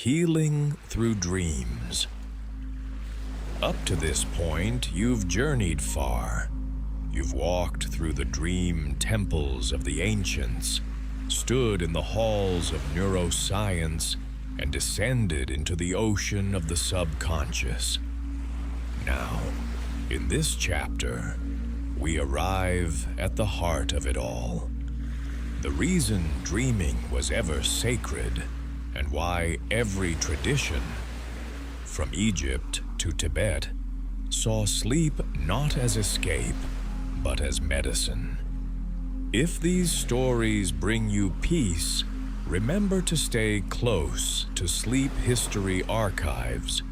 Healing through dreams. Up to this point, you've journeyed far. You've walked through the dream temples of the ancients, stood in the halls of neuroscience, and descended into the ocean of the subconscious. Now, in this chapter, we arrive at the heart of it all. The reason dreaming was ever sacred, and why every tradition, from Egypt to Tibet, saw sleep not as escape, but as medicine. If these stories bring you peace, remember to stay close to Sleep History Archives,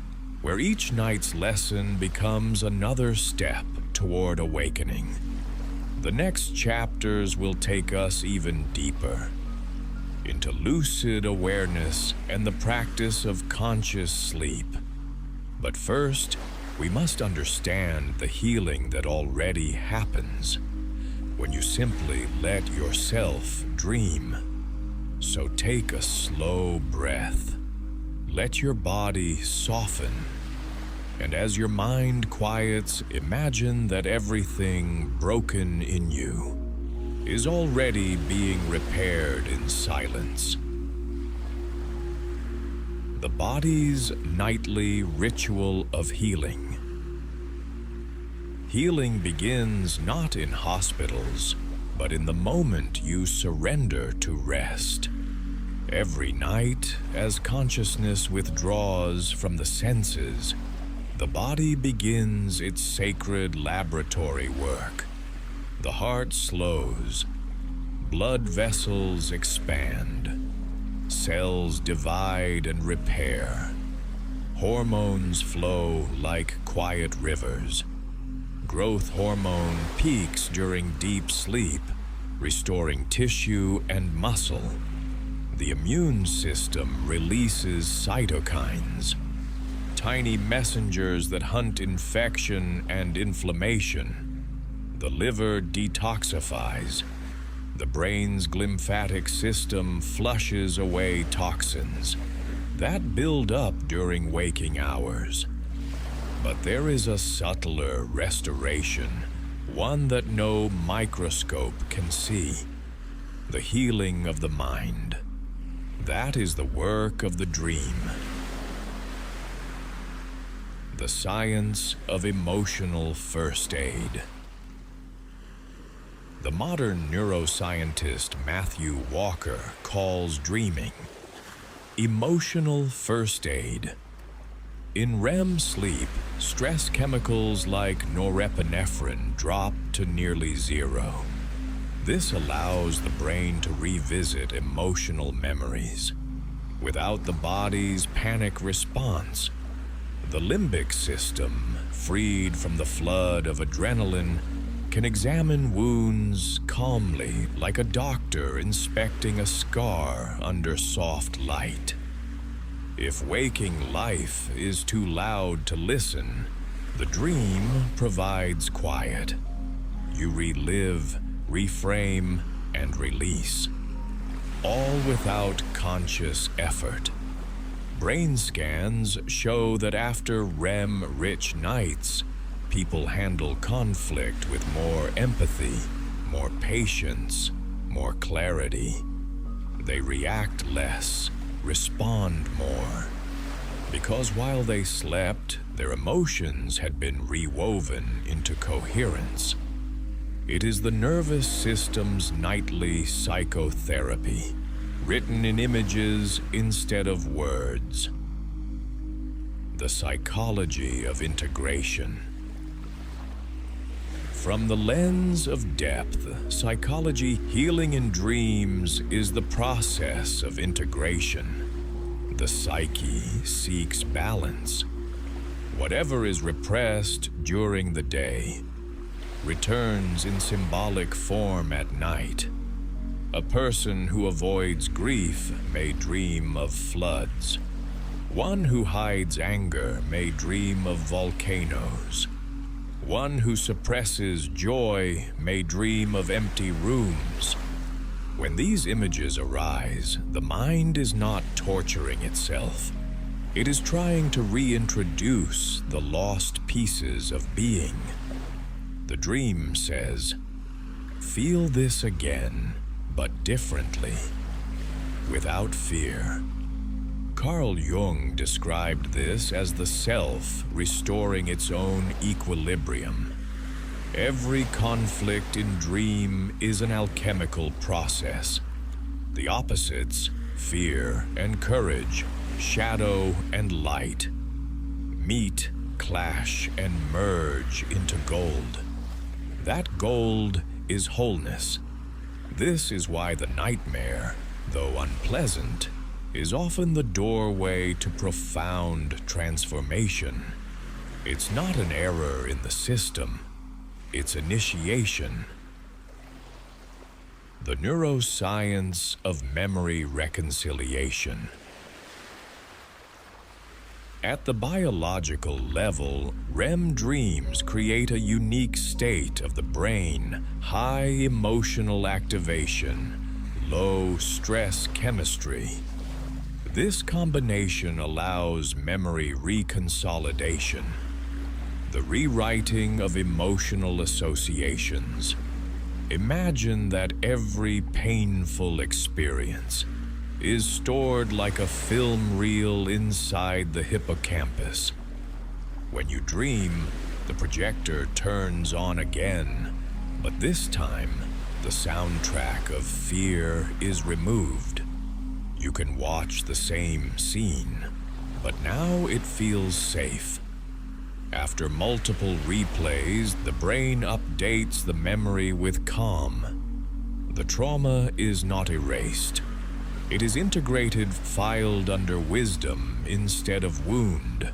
where each night's lesson becomes another step toward awakening. The next chapters will take us even deeper into lucid awareness and the practice of conscious sleep. But first, we must understand the healing that already happens when you simply let yourself dream. So take a slow breath. Let your body soften. And as your mind quiets, imagine that everything broken in you is already being repaired in silence. The body's nightly ritual of healing. Healing begins not in hospitals, but in the moment you surrender to rest. Every night, as consciousness withdraws from the senses, the body begins its sacred laboratory work. The heart slows, blood vessels expand, cells divide and repair. Hormones flow like quiet rivers. Growth hormone peaks during deep sleep, restoring tissue and muscle. The immune system releases cytokines, tiny messengers that hunt infection and inflammation. The liver detoxifies. The brain's glymphatic system flushes away toxins that build up during waking hours. But there is a subtler restoration, one that no microscope can see: the healing of the mind. That is the work of the dream. The science of emotional first aid. The modern neuroscientist Matthew Walker calls dreaming emotional first aid. In REM sleep, stress chemicals like norepinephrine drop to nearly zero. This allows the brain to revisit emotional memories without the body's panic response. The limbic system, freed from the flood of adrenaline, can examine wounds calmly, like a doctor inspecting a scar under soft light. If waking life is too loud to listen, the dream provides quiet. You relive, reframe, and release, all without conscious effort. Brain scans show that after REM-rich nights, people handle conflict with more empathy, more patience, more clarity. They react less, respond more, because while they slept, their emotions had been rewoven into coherence. It is the nervous system's nightly psychotherapy, written in images instead of words. The psychology of integration. From the lens of depth, psychology healing in dreams is the process of integration. The psyche seeks balance. Whatever is repressed during the day returns in symbolic form at night. A person who avoids grief may dream of floods. One who hides anger may dream of volcanoes. One who suppresses joy may dream of empty rooms. When these images arise, the mind is not torturing itself. It is trying to reintroduce the lost pieces of being. The dream says, "Feel this again, but differently, without fear." Carl Jung described this as the self restoring its own equilibrium. Every conflict in dream is an alchemical process. The opposites, fear and courage, shadow and light, meet, clash, and merge into gold. That gold is wholeness. This is why the nightmare, though unpleasant, is often the doorway to profound transformation. It's not an error in the system, it's initiation. The neuroscience of memory reconciliation. At the biological level, REM dreams create a unique state of the brain, high emotional activation, low stress chemistry. This combination allows memory reconsolidation, the rewriting of emotional associations. Imagine that every painful experience is stored like a film reel inside the hippocampus. When you dream, the projector turns on again, but this time, the soundtrack of fear is removed. You can watch the same scene, but now it feels safe. After multiple replays, the brain updates the memory with calm. The trauma is not erased. It is integrated, filed under wisdom instead of wound.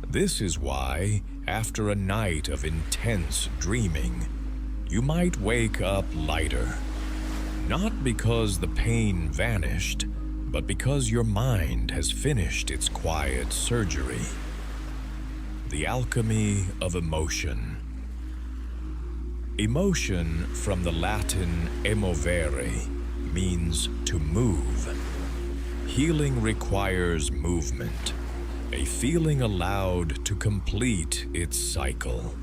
This is why, after a night of intense dreaming, you might wake up lighter. Not because the pain vanished, but because your mind has finished its quiet surgery. The alchemy of emotion. Emotion, from the Latin emovere, means to move. Healing requires movement, a feeling allowed to complete its cycle.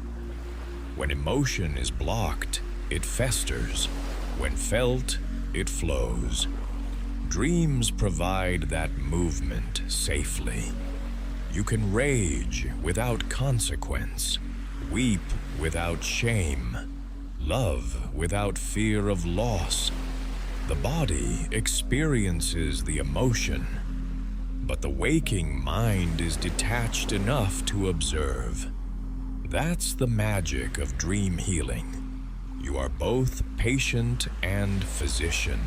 When emotion is blocked, it festers. When felt, it flows. Dreams provide that movement safely. You can rage without consequence, weep without shame, love without fear of loss. The body experiences the emotion, but the waking mind is detached enough to observe. That's the magic of dream healing. You are both patient and physician.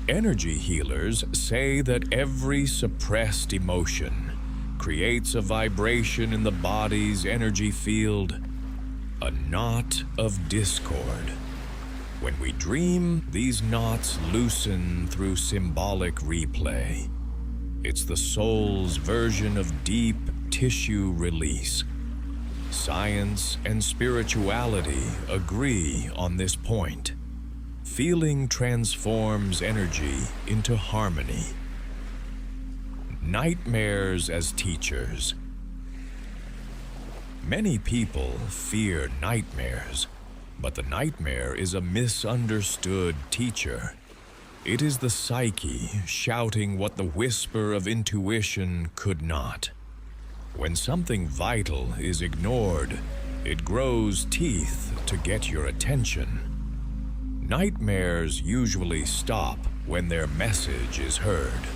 Energy healers say that every suppressed emotion creates a vibration in the body's energy field, a knot of discord. When we dream, these knots loosen through symbolic replay. It's the soul's version of deep tissue release. Science and spirituality agree on this point. Feeling transforms energy into harmony. Nightmares as teachers. Many people fear nightmares, but the nightmare is a misunderstood teacher. It is the psyche shouting what the whisper of intuition could not. When something vital is ignored, it grows teeth to get your attention. Nightmares usually stop when their message is heard.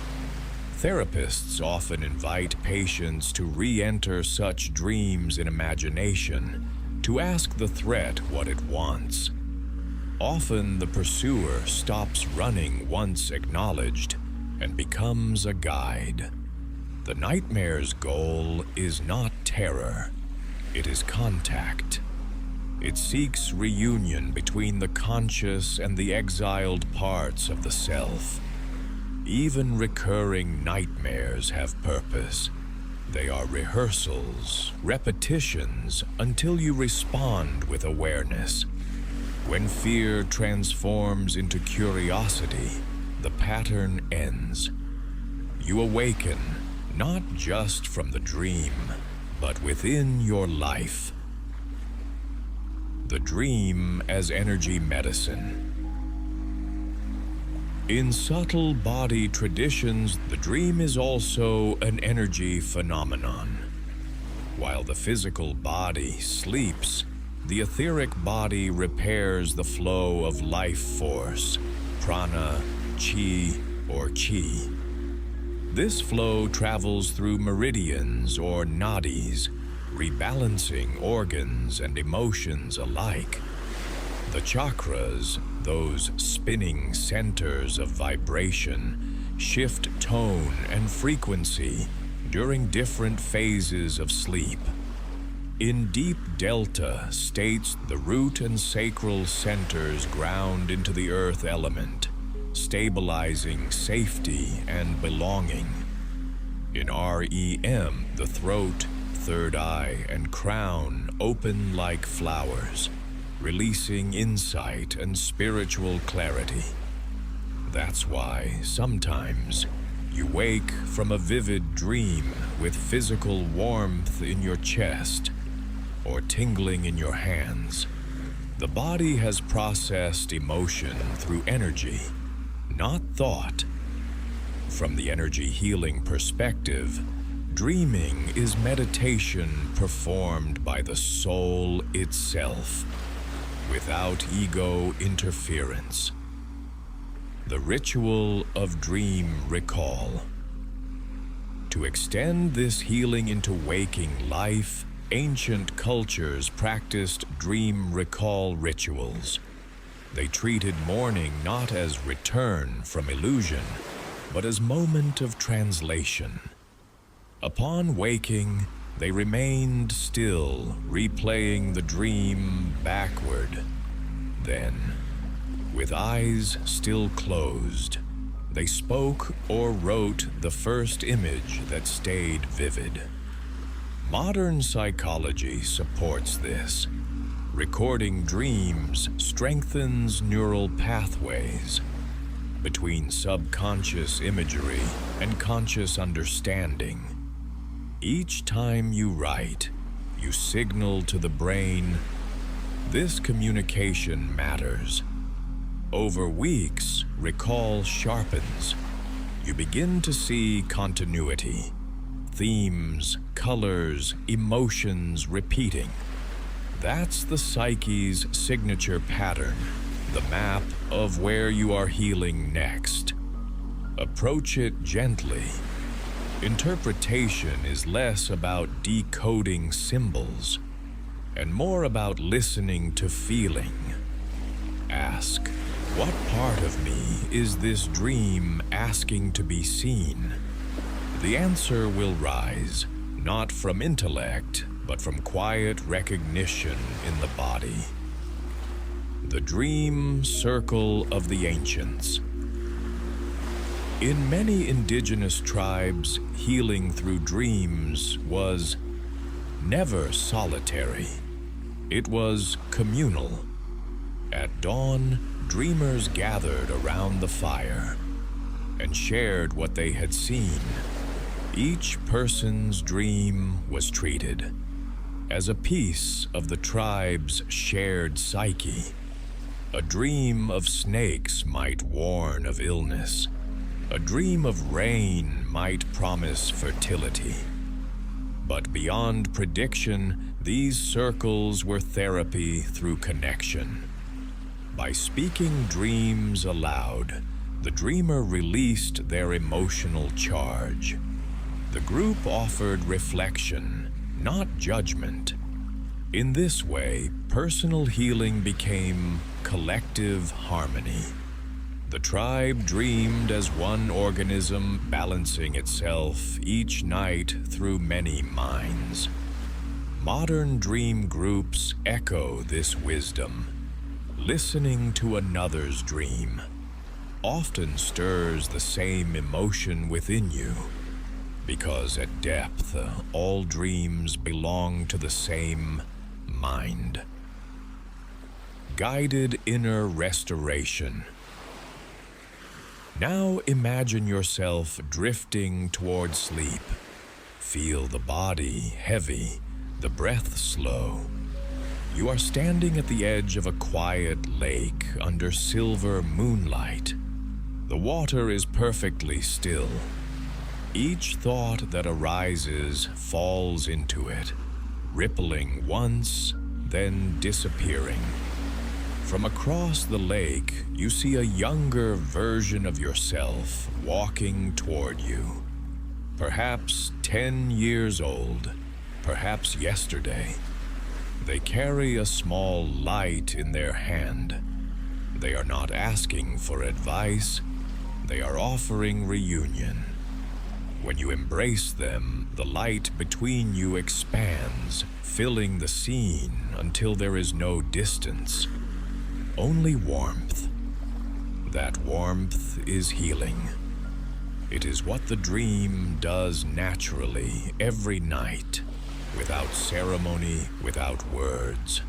Therapists often invite patients to re-enter such dreams in imagination, to ask the threat what it wants. Often the pursuer stops running once acknowledged and becomes a guide. The nightmare's goal is not terror, it is contact. It seeks reunion between the conscious and the exiled parts of the self. Even recurring nightmares have purpose. They are rehearsals, repetitions, until you respond with awareness. When fear transforms into curiosity, the pattern ends. You awaken, not just from the dream, but within your life. The dream as energy medicine. In subtle body traditions, the dream is also an energy phenomenon. While the physical body sleeps, the etheric body repairs the flow of life force, prana, chi, or chi. This flow travels through meridians or nadis, rebalancing organs and emotions alike. The chakras, those spinning centers of vibration, shift tone and frequency during different phases of sleep. In deep delta states, the root and sacral centers ground into the earth element, stabilizing safety and belonging. In REM, the throat, third eye, and crown open like flowers, releasing insight and spiritual clarity. That's why sometimes you wake from a vivid dream with physical warmth in your chest or tingling in your hands. The body has processed emotion through energy, not thought. From the energy healing perspective, dreaming is meditation performed by the soul itself, without ego interference. The ritual of dream recall. To extend this healing into waking life, ancient cultures practiced dream recall rituals. They treated morning not as return from illusion, but as moment of translation. Upon waking, they remained still, replaying the dream backward. Then, with eyes still closed, they spoke or wrote the first image that stayed vivid. Modern psychology supports this. Recording dreams strengthens neural pathways between subconscious imagery and conscious understanding. Each time you write, you signal to the brain, this communication matters. Over weeks, recall sharpens. You begin to see continuity, themes, colors, emotions repeating. That's the psyche's signature pattern, the map of where you are healing next. Approach it gently. Interpretation is less about decoding symbols and more about listening to feeling. Ask, what part of me is this dream asking to be seen? The answer will rise, not from intellect, but from quiet recognition in the body. The dream circle of the ancients. In many indigenous tribes, healing through dreams was never solitary. It was communal. At dawn, dreamers gathered around the fire and shared what they had seen. Each person's dream was treated as a piece of the tribe's shared psyche. A dream of snakes might warn of illness. A dream of rain might promise fertility. But beyond prediction, these circles were therapy through connection. By speaking dreams aloud, the dreamer released their emotional charge. The group offered reflection, not judgment. In this way, personal healing became collective harmony. The tribe dreamed as one organism, balancing itself each night through many minds. Modern dream groups echo this wisdom. Listening to another's dream often stirs the same emotion within you, because at depth, all dreams belong to the same mind. guided inner restoration. Now imagine yourself drifting toward sleep. Feel the body heavy, the breath slow. You are standing at the edge of a quiet lake under silver moonlight. The water is perfectly still. Each thought that arises falls into it, rippling once, then disappearing. From across the lake, you see a younger version of yourself walking toward you. Perhaps 10 years old, perhaps yesterday. They carry a small light in their hand. They are not asking for advice, they are offering reunion. When you embrace them, the light between you expands, filling the scene until there is no distance, only warmth. That warmth is healing. It is what the dream does naturally every night, without ceremony, without words.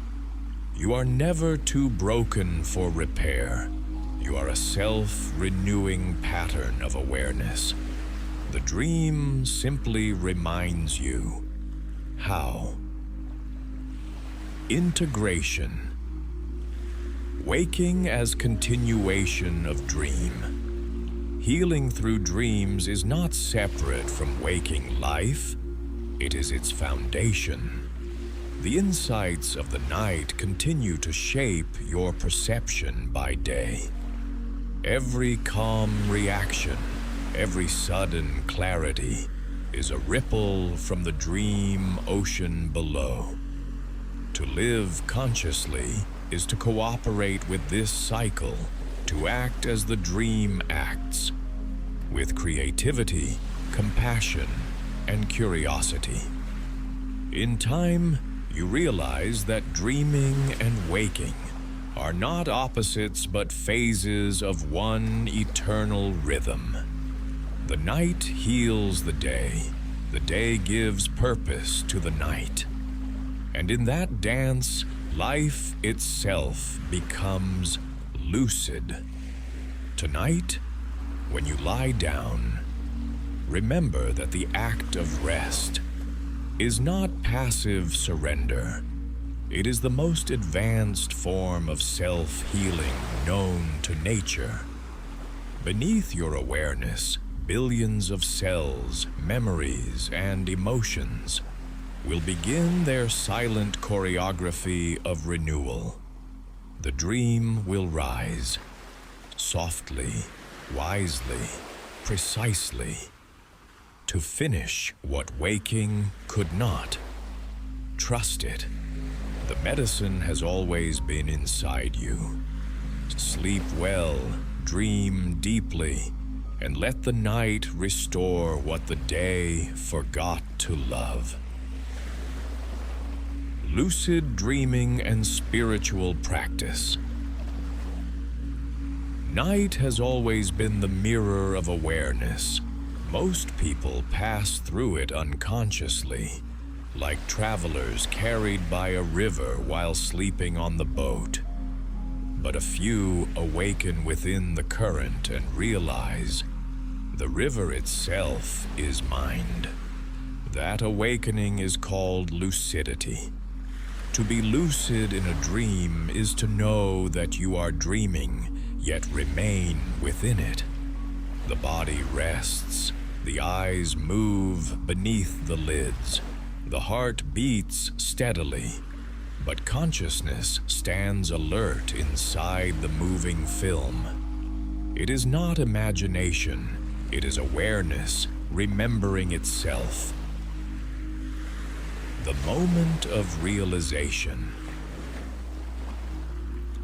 You are never too broken for repair. You are a self-renewing pattern of awareness. The dream simply reminds you how. Integration. Waking as continuation of dream. Healing through dreams is not separate from waking life. It is its foundation. The insights of the night continue to shape your perception by day. Every calm reaction, every sudden clarity is a ripple from the dream ocean below. To live consciously is to cooperate with this cycle, to act as the dream acts, with creativity, compassion, and curiosity. In time, you realize that dreaming and waking are not opposites but phases of one eternal rhythm. The night heals the day gives purpose to the night. And in that dance, life itself becomes lucid. Tonight, when you lie down, remember that the act of rest is not passive surrender. It is the most advanced form of self-healing known to nature. Beneath your awareness, billions of cells, memories, and emotions will begin their silent choreography of renewal. The dream will rise, softly, wisely, precisely, to finish what waking could not. Trust it. The medicine has always been inside you. Sleep well, dream deeply, and let the night restore what the day forgot to love. Lucid dreaming and spiritual practice. Night has always been the mirror of awareness. Most people pass through it unconsciously, like travelers carried by a river while sleeping on the boat. But a few awaken within the current and realize the river itself is mind. That awakening is called lucidity. To be lucid in a dream is to know that you are dreaming, yet remain within it. The body rests, the eyes move beneath the lids, the heart beats steadily, but consciousness stands alert inside the moving film. It is not imagination, it is awareness remembering itself. The moment of realization.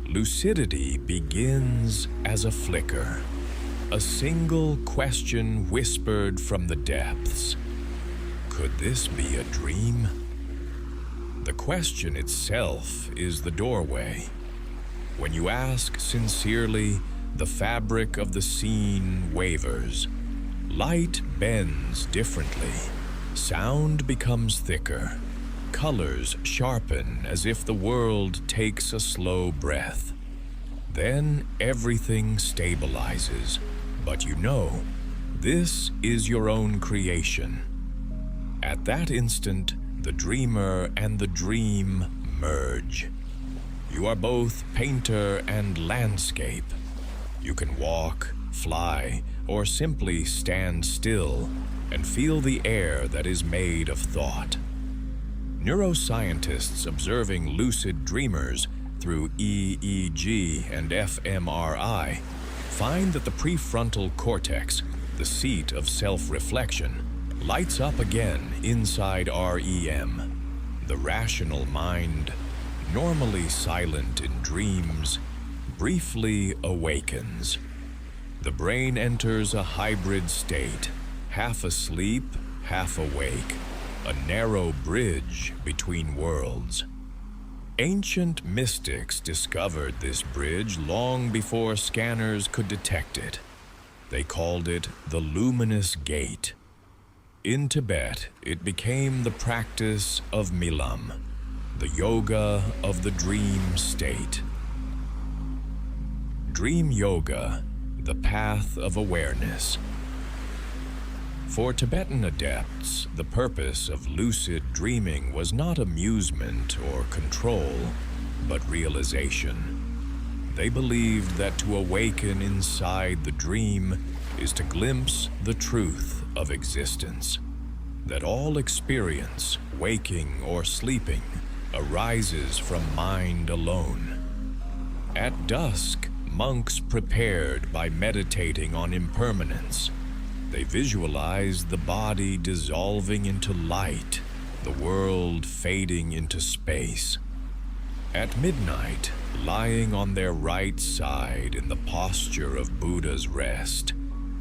Lucidity begins as a flicker, a single question whispered from the depths. Could this be a dream? The question itself is the doorway. When you ask sincerely, the fabric of the scene wavers. Light bends differently. Sound becomes thicker. colors sharpen as if the world takes a slow breath. Then everything stabilizes, but you know, this is your own creation. At that instant, the dreamer and the dream merge. You are both painter and landscape. You can walk, fly, or simply stand still and feel the air that is made of thought. Neuroscientists observing lucid dreamers through EEG and fMRI find that the prefrontal cortex, the seat of self-reflection, lights up again inside REM. The rational mind, normally silent in dreams, briefly awakens. The brain enters a hybrid state, half asleep, half awake, a narrow bridge between worlds. Ancient mystics discovered this bridge long before scanners could detect it. They called it the luminous gate. In Tibet, it became the practice of milam, the yoga of the dream state. Dream yoga, the path of awareness. For Tibetan adepts, the purpose of lucid dreaming was not amusement or control, but realization. They believed that to awaken inside the dream is to glimpse the truth of existence, that all experience, waking or sleeping, arises from mind alone. At dusk, monks prepared by meditating on impermanence. They visualized the body dissolving into light, the world fading into space. At midnight, lying on their right side in the posture of Buddha's rest,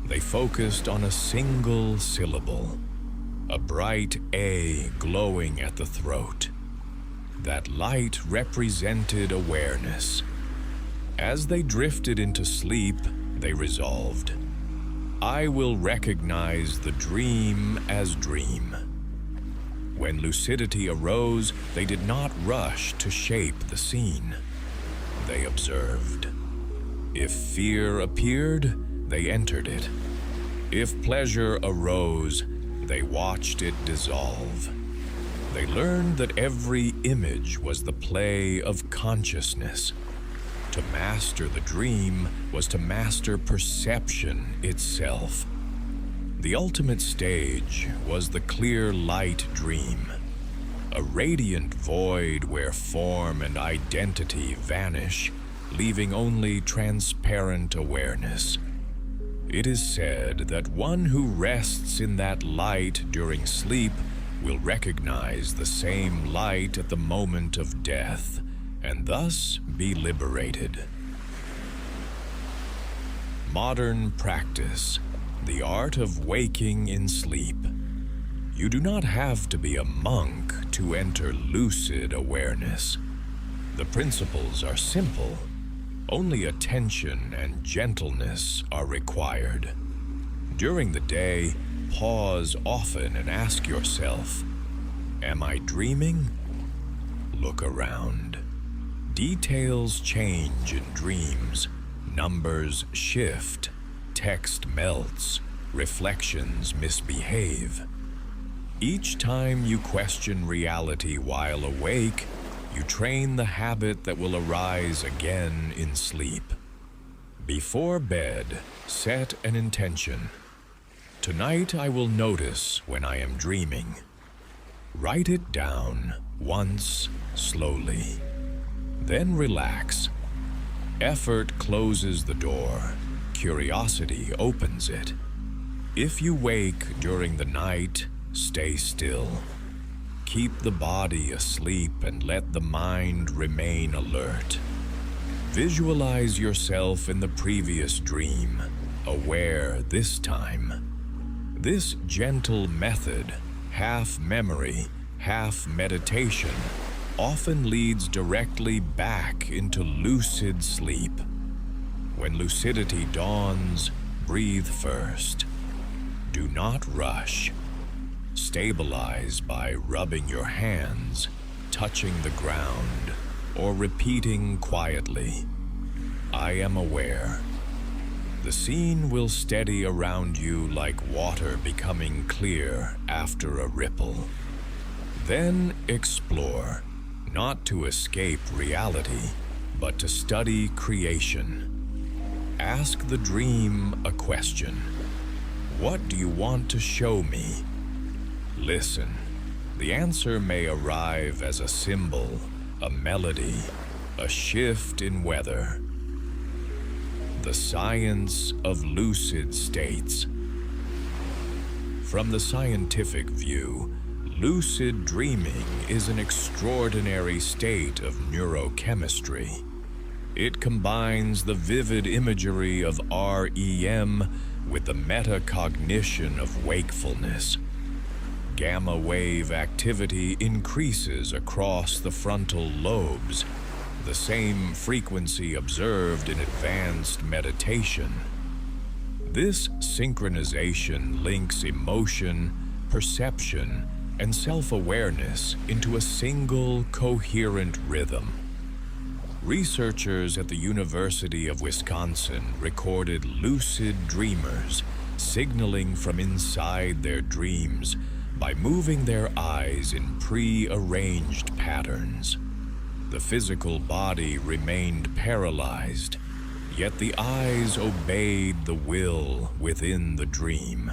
they focused on a single syllable, a bright A glowing at the throat. That light represented awareness. As they drifted into sleep, they resolved, I will recognize the dream as dream. When lucidity arose, they did not rush to shape the scene. They observed. If fear appeared, they entered it. If pleasure arose, they watched it dissolve. They learned that every image was the play of consciousness. To master the dream was to master perception itself. The ultimate stage was the clear light dream, a radiant void where form and identity vanish, leaving only transparent awareness. It is said that one who rests in that light during sleep will recognize the same light at the moment of death, and thus be liberated. Modern practice, the art of waking in sleep. You do not have to be a monk to enter lucid awareness. The principles are simple. Only attention and gentleness are required. During the day, pause often and ask yourself, am I dreaming? Look around. Details change in dreams. Numbers shift. Text melts. Reflections misbehave. Each time you question reality while awake, you train the habit that will arise again in sleep. Before bed, set an intention. Tonight I will notice when I am dreaming. Write it down once slowly. Then relax. Effort closes the door. Curiosity opens it. If you wake during the night, stay still. Keep the body asleep and let the mind remain alert. Visualize yourself in the previous dream, aware this time. This gentle method, half memory, half meditation, often leads directly back into lucid sleep. When lucidity dawns, breathe first. Do not rush. Stabilize by rubbing your hands, touching the ground, or repeating quietly, "I am aware." The scene will steady around you like water becoming clear after a ripple. Then explore, not to escape reality, but to study creation. Ask the dream a question. What do you want to show me? Listen. The answer may arrive as a symbol, a melody, a shift in weather. The science of lucid states. From the scientific view, lucid dreaming is an extraordinary state of neurochemistry. It combines the vivid imagery of REM with the metacognition of wakefulness. Gamma wave activity increases across the frontal lobes, the same frequency observed in advanced meditation. This synchronization links emotion, perception, and self-awareness into a single coherent rhythm. Researchers at the University of Wisconsin recorded lucid dreamers signaling from inside their dreams by moving their eyes in pre-arranged patterns. The physical body remained paralyzed, yet the eyes obeyed the will within the dream.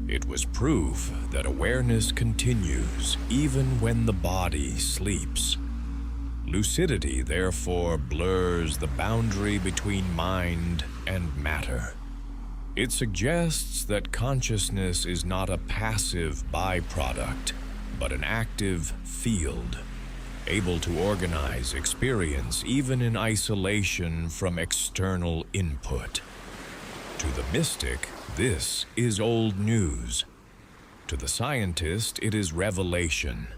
It was proof that awareness continues even when the body sleeps. Lucidity, therefore, blurs the boundary between mind and matter. It suggests that consciousness is not a passive byproduct, but an active field, able to organize experience even in isolation from external input. To the mystic, this is old news. To the scientist, it is revelation,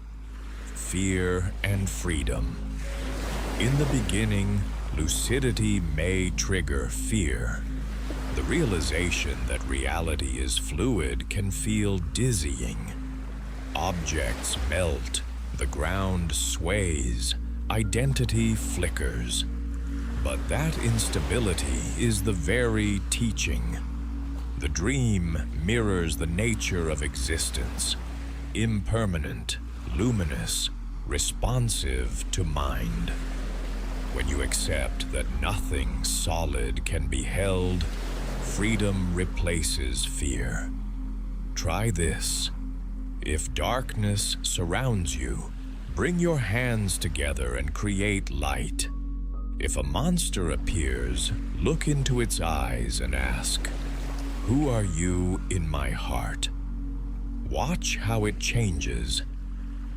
fear, and freedom. In the beginning, lucidity may trigger fear. The realization that reality is fluid can feel dizzying. Objects melt, the ground sways, identity flickers. But that instability is the very teaching. The dream mirrors the nature of existence, impermanent, luminous, responsive to mind. When you accept that nothing solid can be held, freedom replaces fear. Try this. If darkness surrounds you, bring your hands together and create light. If a monster appears, look into its eyes and ask, "Who are you in my heart?" Watch how it changes.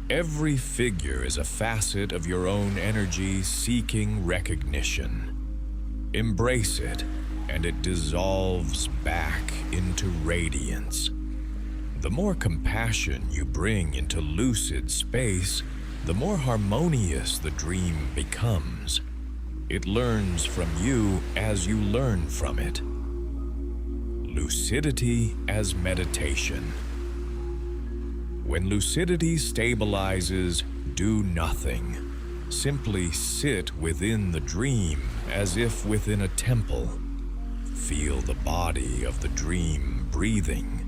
Every figure is a facet of your own energy seeking recognition. Embrace it, and it dissolves back into radiance. The more compassion you bring into lucid space, the more harmonious the dream becomes. It learns from you as you learn from it. Lucidity as meditation. When lucidity stabilizes, do nothing. Simply sit within the dream as if within a temple. Feel the body of the dream breathing.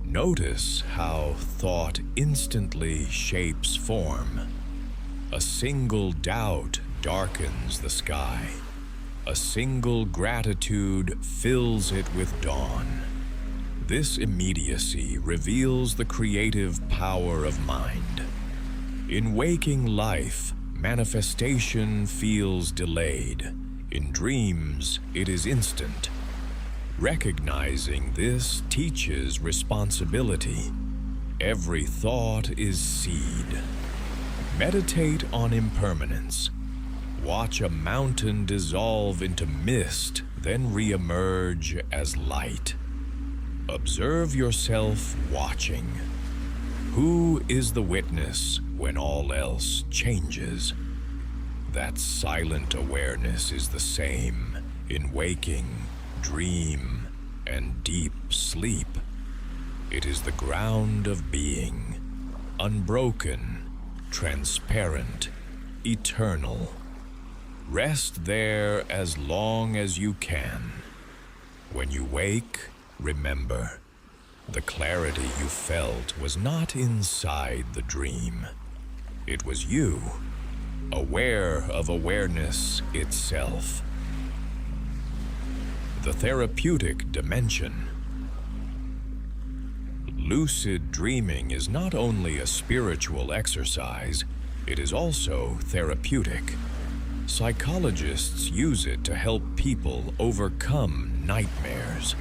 Notice how thought instantly shapes form. A single doubt darkens the sky. A single gratitude fills it with dawn. This immediacy reveals the creative power of mind. In waking life, manifestation feels delayed. In dreams, it is instant. Recognizing this teaches responsibility. Every thought is seed. Meditate on impermanence. Watch a mountain dissolve into mist, then re-emerge as light. Observe yourself watching. Who is the witness when all else changes? That silent awareness is the same in waking, dream, and deep sleep. It is the ground of being, unbroken, transparent, eternal. Rest there as long as you can. When you wake, remember, the clarity you felt was not inside the dream. It was you, aware of awareness itself. The therapeutic dimension. Lucid dreaming is not only a spiritual exercise, it is also therapeutic. Psychologists use it to help people overcome nightmares.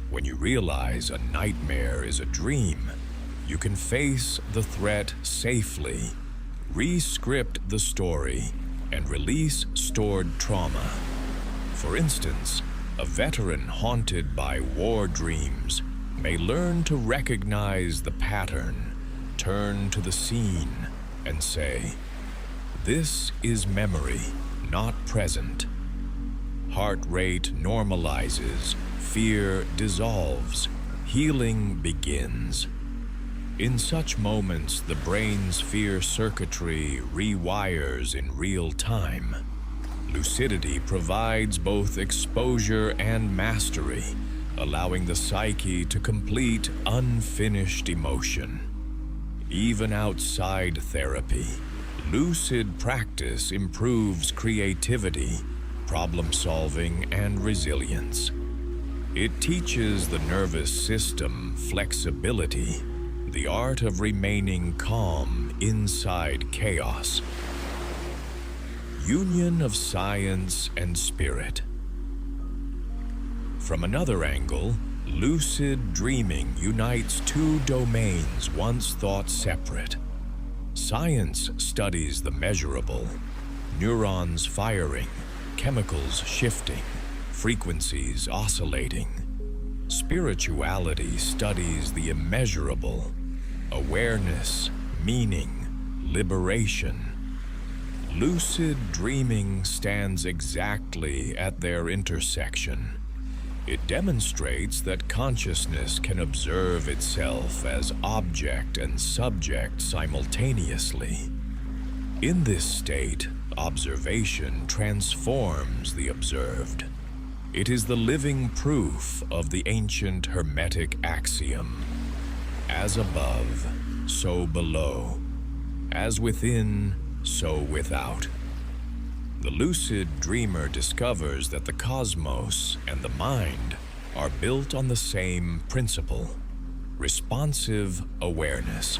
When you realize a nightmare is a dream, you can face the threat safely, re-script the story, and release stored trauma. For instance, a veteran haunted by war dreams may learn to recognize the pattern, turn to the scene, and say, "This is memory, not present." Heart rate normalizes, fear dissolves, healing begins. In such moments, the brain's fear circuitry rewires in real time. Lucidity provides both exposure and mastery, allowing the psyche to complete unfinished emotion. Even outside therapy, lucid practice improves creativity, problem-solving, and resilience. It teaches the nervous system flexibility, the art of remaining calm inside chaos. Union of science and spirit. From another angle, lucid dreaming unites two domains once thought separate. Science studies the measurable, neurons firing, chemicals shifting, frequencies oscillating. Spirituality studies the immeasurable, awareness, meaning, liberation. Lucid dreaming stands exactly at their intersection. It demonstrates that consciousness can observe itself as object and subject simultaneously. In this state, observation transforms the observed. It is the living proof of the ancient Hermetic axiom, as above, so below, as within, so without. The lucid dreamer discovers that the cosmos and the mind are built on the same principle, responsive awareness.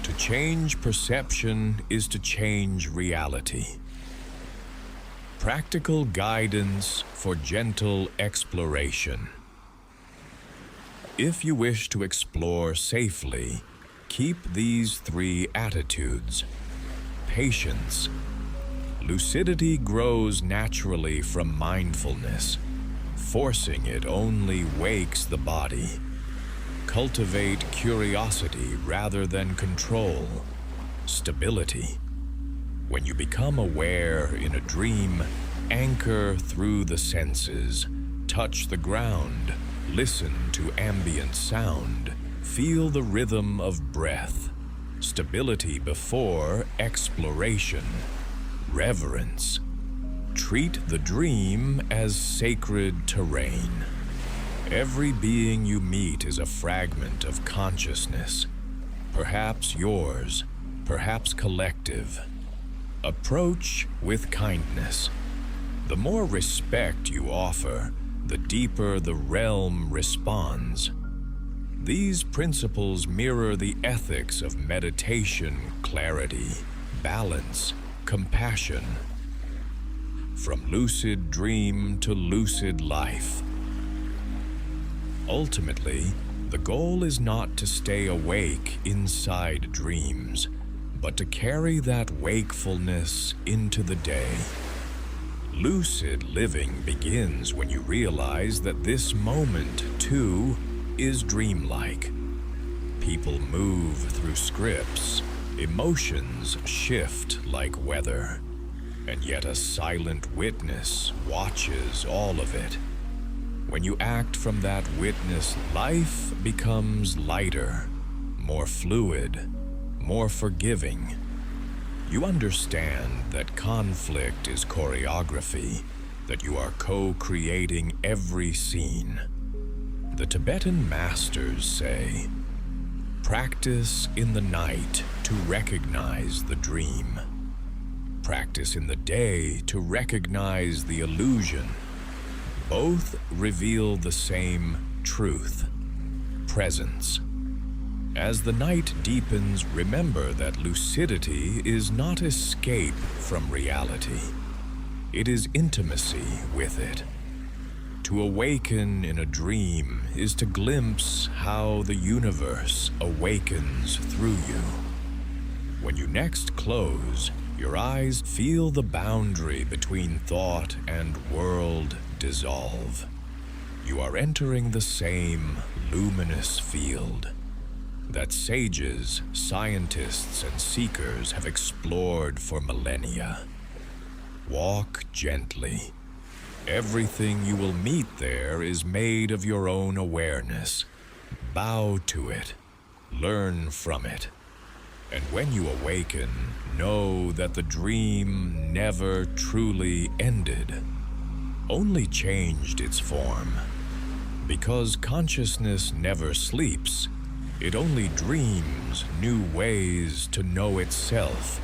To change perception is to change reality. Practical guidance for gentle exploration. If you wish to explore safely, keep these three attitudes. Patience. Lucidity grows naturally from mindfulness. Forcing it only wakes the body. Cultivate curiosity rather than control. Stability. When you become aware in a dream, anchor through the senses. Touch the ground. Listen to ambient sound. Feel the rhythm of breath. Stability before exploration. Reverence. Treat the dream as sacred terrain. Every being you meet is a fragment of consciousness, perhaps yours, perhaps collective. Approach with kindness. The more respect you offer, the deeper the realm responds. These principles mirror the ethics of meditation, clarity, balance, compassion. From lucid dream to lucid life. Ultimately, the goal is not to stay awake inside dreams, but to carry that wakefulness into the day. Lucid living begins when you realize that this moment, too, is dreamlike. People move through scripts, emotions shift like weather, and yet a silent witness watches all of it. When you act from that witness, life becomes lighter, more fluid, more forgiving. You understand that conflict is choreography, that you are co-creating every scene. The Tibetan masters say, practice in the night to recognize the dream. Practice in the day to recognize the illusion. Both reveal the same truth, presence. As the night deepens, remember that lucidity is not escape from reality. It is intimacy with it. To awaken in a dream is to glimpse how the universe awakens through you. When you next close, your eyes feel the boundary between thought and world dissolve. You are entering the same luminous field that sages, scientists, and seekers have explored for millennia. Walk gently. Everything you will meet there is made of your own awareness. Bow to it. Learn from it. And when you awaken, know that the dream never truly ended, only changed its form. Because consciousness never sleeps, it only dreams new ways to know itself